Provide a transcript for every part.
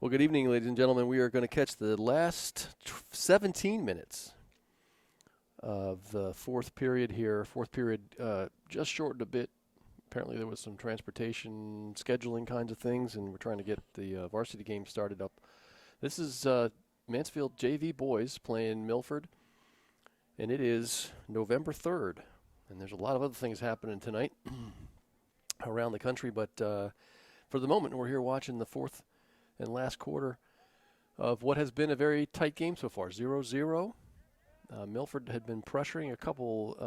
Well, good evening, ladies and gentlemen. We are going to catch the last 17 minutes of the fourth period here. Fourth period just shortened a bit. Apparently, there was some transportation scheduling kinds of things, and we're trying to get the varsity game started up. This is Mansfield JV boys playing Milford, and it is November 3rd. And there's a lot of other things happening tonight around the country, but for the moment, we're here watching the fourth and last quarter of what has been a very tight game so far, 0-0. Milford had been pressuring a couple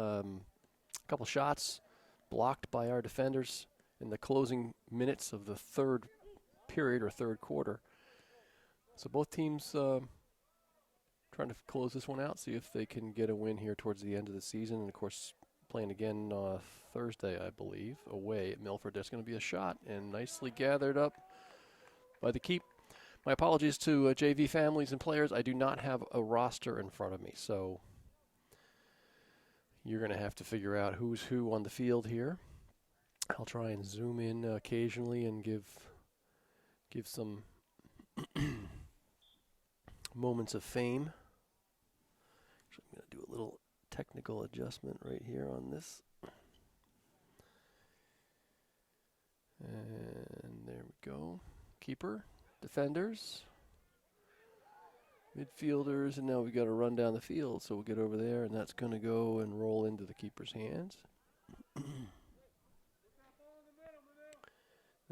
shots blocked by our defenders in the closing minutes of the third period or third quarter. So both teams trying to close this one out, see if they can get a win here towards the end of the season. And, of course, playing again Thursday, I believe, away at Milford. There's going to be a shot, and nicely gathered up by the keep. My apologies to JV families and players. I do not have a roster in front of me, so you're going to have to figure out who's who on the field here. I'll try and zoom in occasionally and give some moments of fame. Actually, I'm going to do a little technical adjustment right here on this. And there we go. Keeper, defenders, midfielders, and now we've got to run down the field. So we'll get over there, and that's going to go and roll into the keeper's hands. At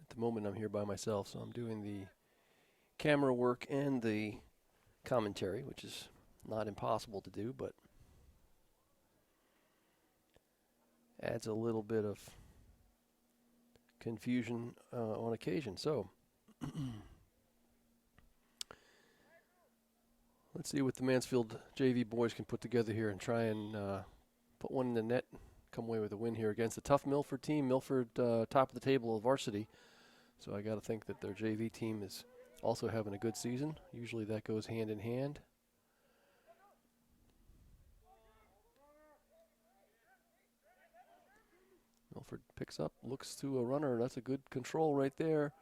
the moment, I'm here by myself, so I'm doing the camera work and the commentary, which is not impossible to do, but adds a little bit of confusion on occasion. So let's see what the Mansfield JV boys can put together here and try and put one in the net, come away with a win here against a tough Milford team. Milford top of the table of varsity, so I got to think that their JV team is also having a good season. Usually that goes hand in hand. Milford picks up, looks to a runner. That's a good control right there.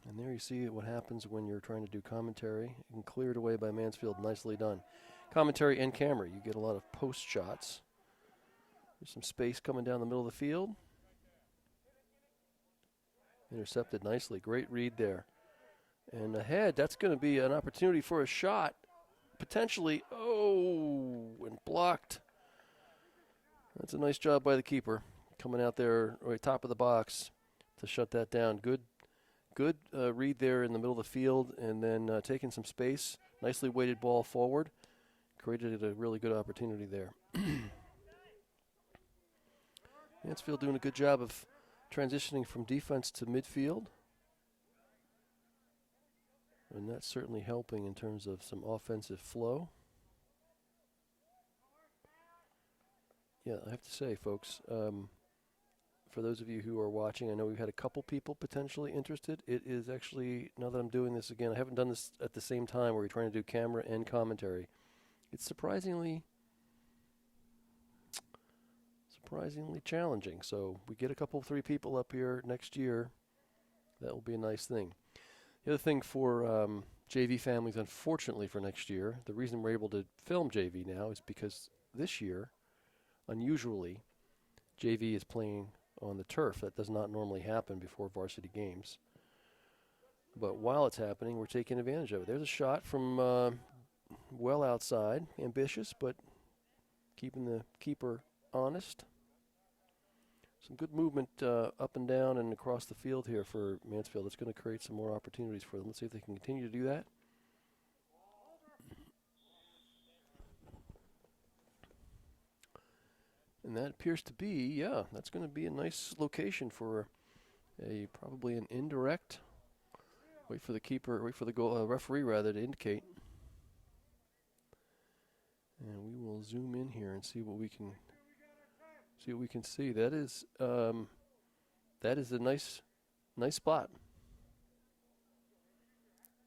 And there you see what happens when you're trying to do commentary. And cleared away by Mansfield. Nicely done. Commentary and camera. You get a lot of post shots. There's some space coming down the middle of the field. Intercepted nicely. Great read there. And ahead, that's going to be an opportunity for a shot. Potentially. Oh, and blocked. That's a nice job by the keeper. Coming out there right top of the box to shut that down. Good read there in the middle of the field, and then taking some space. Nicely weighted ball forward. Created a really good opportunity there. Mansfield doing a good job of transitioning from defense to midfield. And that's certainly helping in terms of some offensive flow. Yeah, I have to say, folks, for those of you who are watching, I know we've had a couple people potentially interested. It is actually, now that I'm doing this again, I haven't done this at the same time where you're trying to do camera and commentary. It's surprisingly challenging. So we get a couple, 3 people up here next year. That will be a nice thing. The other thing for JV families, unfortunately for next year, the reason we're able to film JV now is because this year, unusually, JV is playing on the turf. That does not normally happen before varsity games. But while it's happening, we're taking advantage of it. There's a shot from well outside. Ambitious, but keeping the keeper honest. Some good movement up and down and across the field here for Mansfield. It's going to create some more opportunities for them. Let's see if they can continue to do that. And that appears to be, yeah, that's going to be a nice location for probably an indirect. Wait for the keeper, wait for the referee rather to indicate. And we will zoom in here and see what we can see. That is a nice spot.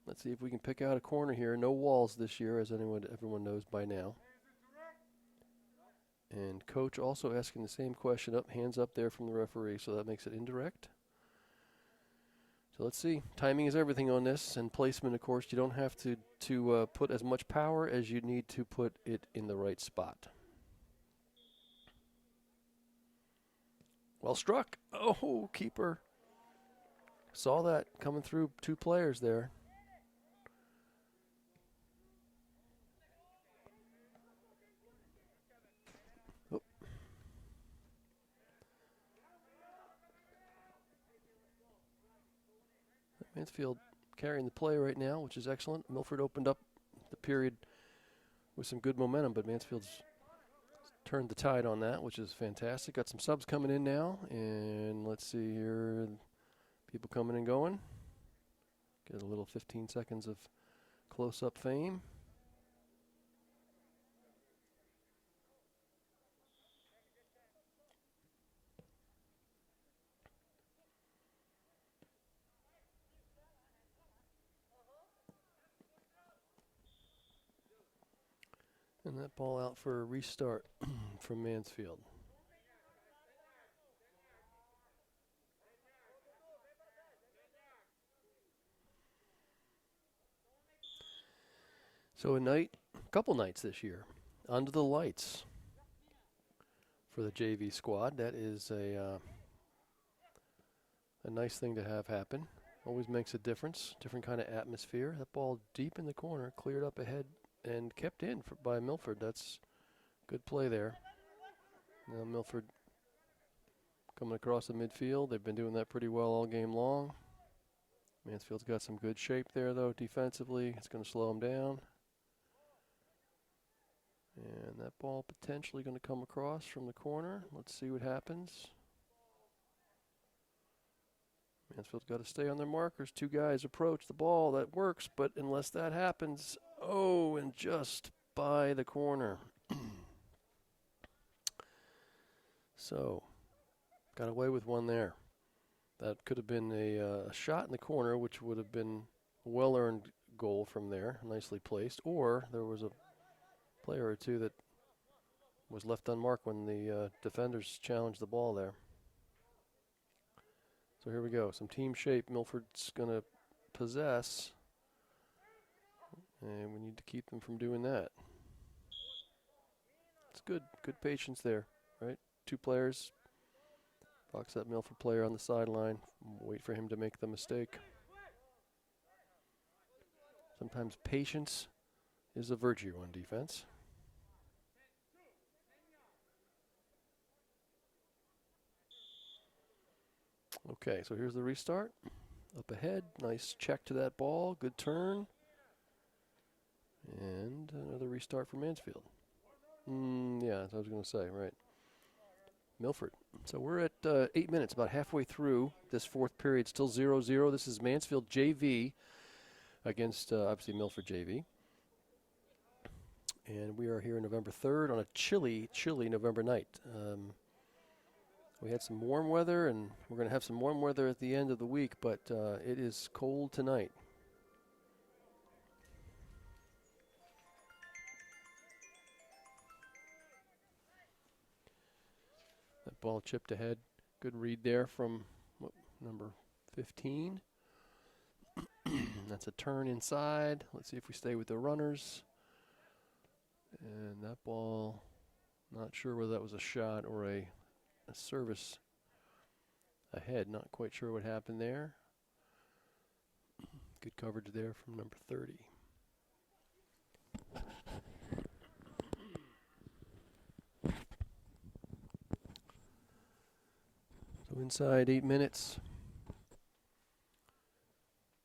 Let's see if we can pick out a corner here. No walls this year, as everyone knows by now. And coach also asking the same question. Hands up there from the referee, so that makes it indirect. So let's see. Timing is everything on this, and placement, of course. You don't have to put as much power as you need to put it in the right spot. Well struck. Oh, keeper. Saw that coming through 2 players there. Oh. Mansfield carrying the play right now, which is excellent. Milford opened up the period with some good momentum, but Mansfield's turned the tide on that, which is fantastic. Got some subs coming in now, and let's see here. People coming and going. Get a little 15 seconds of close-up fame. And that ball out for a restart from Mansfield. So a couple nights this year, under the lights for the JV squad. That is a nice thing to have happen. Always makes a difference. Different kind of atmosphere. That ball deep in the corner, cleared up ahead and kept in by Milford. That's good play there. Now Milford coming across the midfield. They've been doing that pretty well all game long. Mansfield's got some good shape there, though, defensively. It's going to slow them down. And that ball potentially going to come across from the corner. Let's see what happens. Mansfield's got to stay on their markers. 2 guys approach the ball. That works, but unless that happens, oh, and just by the corner. So, got away with one there. That could have been a shot in the corner, which would have been a well-earned goal from there, nicely placed. Or there was a player or 2 that was left unmarked when the defenders challenged the ball there. So here we go. Some team shape Milford's going to possess. And we need to keep them from doing that. It's good. Good patience there, right? 2 players. Box that Milford player on the sideline. Wait for him to make the mistake. Sometimes patience is a virtue on defense. Okay, so here's the restart. Up ahead, nice check to that ball, good turn. And another restart for Mansfield. Yeah, that's what I was going to say, right. Milford. So we're at 8 minutes, about halfway through this 4th period, still 0-0. This is Mansfield JV against, obviously, Milford JV. And we are here November 3rd on a chilly, chilly November night. We had some warm weather, and we're going to have some warm weather at the end of the week, but it is cold tonight. That ball chipped ahead. Good read there from number 15. That's a turn inside. Let's see if we stay with the runners. And that ball, not sure whether that was a shot or a service ahead. Not quite sure what happened there. Good coverage there from number 30. So inside 8 minutes.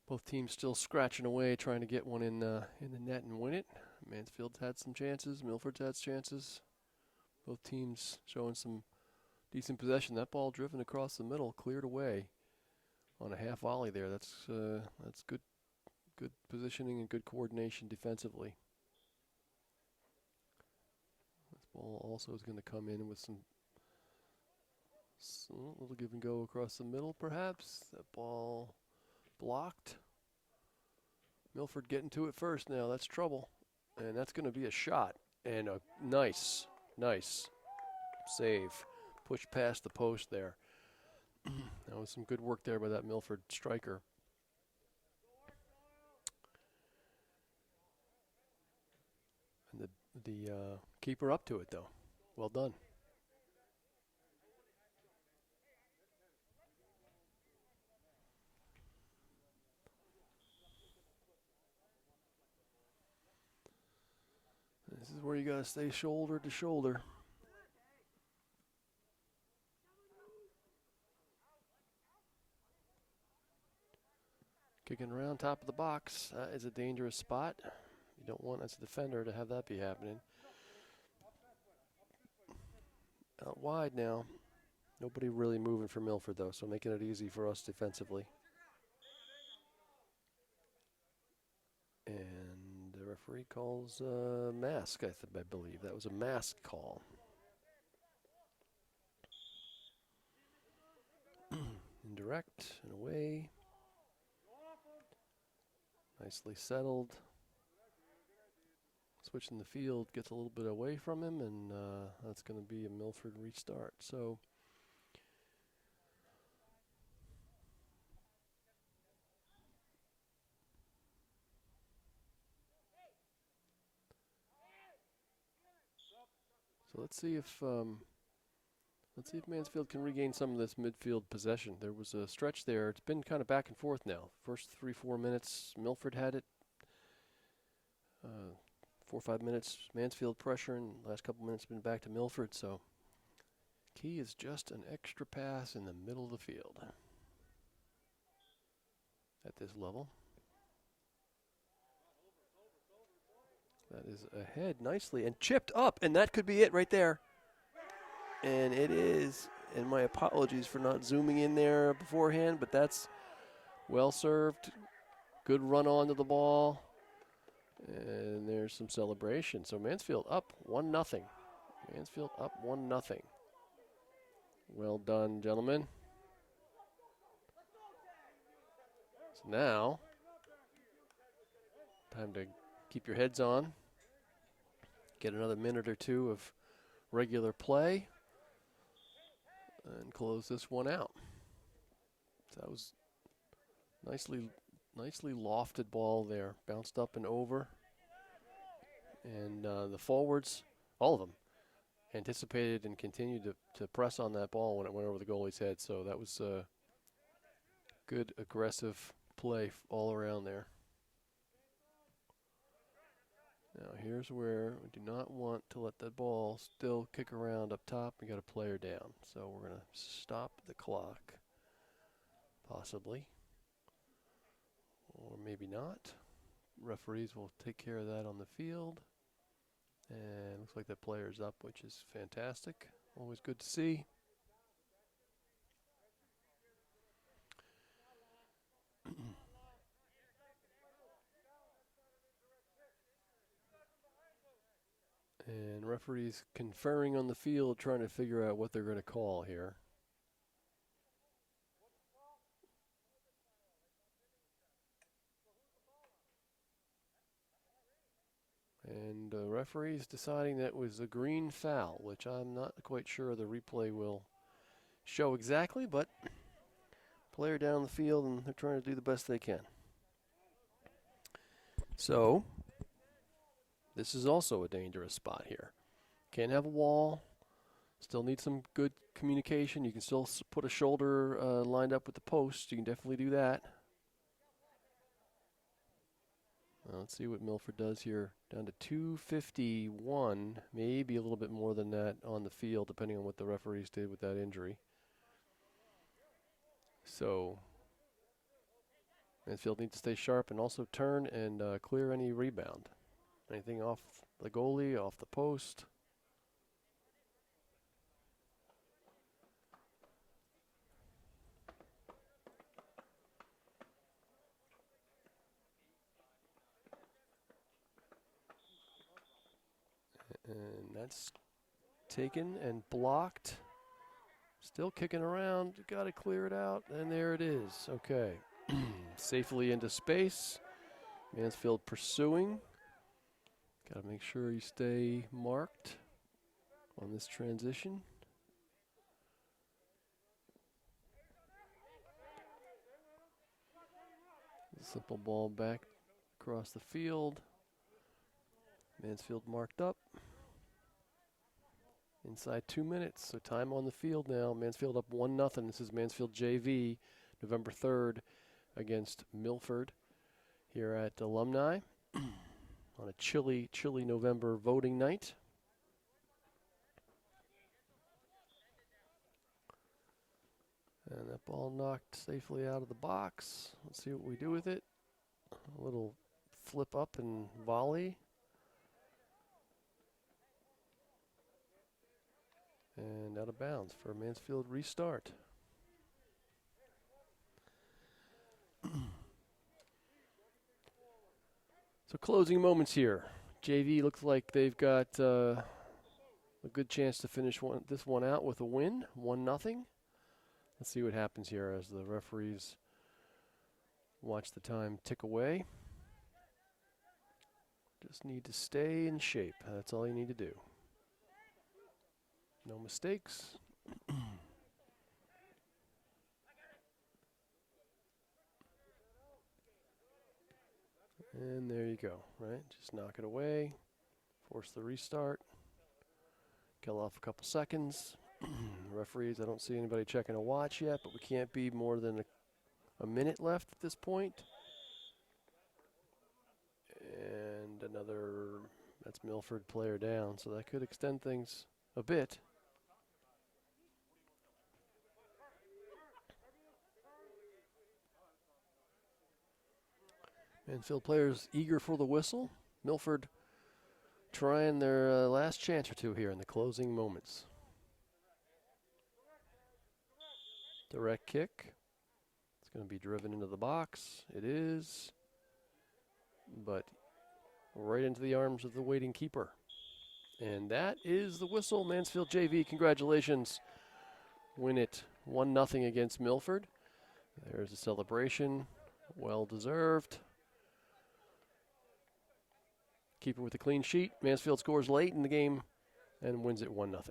Both teams still scratching away, trying to get one in the net and win it. Mansfield's had some chances. Milford's had chances. Both teams showing some decent possession. That ball driven across the middle, cleared away on a half volley there. That's good positioning and good coordination defensively. This ball also is going to come in with some little give and go across the middle, perhaps. That ball blocked. Milford getting to it first now. That's trouble. And that's going to be a shot. And a nice save. Push past the post there. That was some good work there by that Milford striker. the keeper up to it, though. Well done. This is where you got to stay shoulder to shoulder. Kicking around top of the box. That is a dangerous spot. You don't want, as a defender, to have that be happening. Out wide now. Nobody really moving for Milford, though, so making it easy for us defensively. And the referee calls mask, I believe. That was a mask call. Indirect and away. Nicely settled. Switching the field, gets a little bit away from him, and that's going to be a Milford restart. So let's see if Mansfield can regain some of this midfield possession. There was a stretch there. It's been kind of back and forth now. First 3-4 minutes, Milford had it. 4 or 5 minutes, Mansfield pressure, and last couple minutes been back to Milford. So key is just an extra pass in the middle of the field at this level. That is ahead nicely and chipped up, and that could be it right there. And it is, and my apologies for not zooming in there beforehand, but that's well served. Good run onto the ball. And there's some celebration. So Mansfield up 1-0. Mansfield up 1-0. Well done, gentlemen. So now, time to keep your heads on. Get another minute or two of regular play. And close this one out. So that was nicely lofted ball there. Bounced up and over. And the forwards, all of them, anticipated and continued to press on that ball when it went over the goalie's head. So that was good, aggressive play all around there. Now here's where we do not want to let that ball still kick around up top. We got a player down. So we're going to stop the clock, possibly. Or maybe not. Referees will take care of that on the field. And looks like that player's up, which is fantastic. Always good to see. And referees conferring on the field, trying to figure out what they're going to call here. And referees deciding that was a green foul, which I'm not quite sure the replay will show exactly, but player down the field and they're trying to do the best they can. So this is also a dangerous spot here. Can't have a wall. Still need some good communication. You can still put a shoulder lined up with the post. You can definitely do that. Let's see what Milford does here. Down to 2:51, maybe a little bit more than that on the field, depending on what the referees did with that injury. So Mansfield needs to stay sharp and also turn and clear any rebound. Anything off the goalie, off the post. And that's taken and blocked. Still kicking around. Got to clear it out. And there it is. Okay. Safely into space. Mansfield pursuing. Got to make sure you stay marked on this transition. Simple ball back across the field. Mansfield marked up. Inside 2 minutes, so time on the field now. Mansfield up 1-0. This is Mansfield JV, November 3rd against Milford here at Alumni on a chilly November voting night. And that ball knocked safely out of the box. Let's see what we do with it. A little flip up and volley. And out of bounds for a Mansfield restart. So closing moments here. JV looks like they've got a good chance to finish this one out with a win, 1-0. Let's see what happens here as the referees watch the time tick away. Just need to stay in shape. That's all you need to do. No mistakes. And there you go, right? Just knock it away. Force the restart. Kill off a couple seconds. Referees, I don't see anybody checking a watch yet, but we can't be more than a minute left at this point. And another, that's Milford player down, so that could extend things a bit. Mansfield players eager for the whistle. Milford trying their last chance or two here in the closing moments. Direct kick. It's going to be driven into the box. It is. But right into the arms of the waiting keeper. And that is the whistle. Mansfield JV, congratulations. Win it 1-0 against Milford. There's a celebration. Well deserved. Keeper with a clean sheet. Mansfield scores late in the game and wins it 1-0.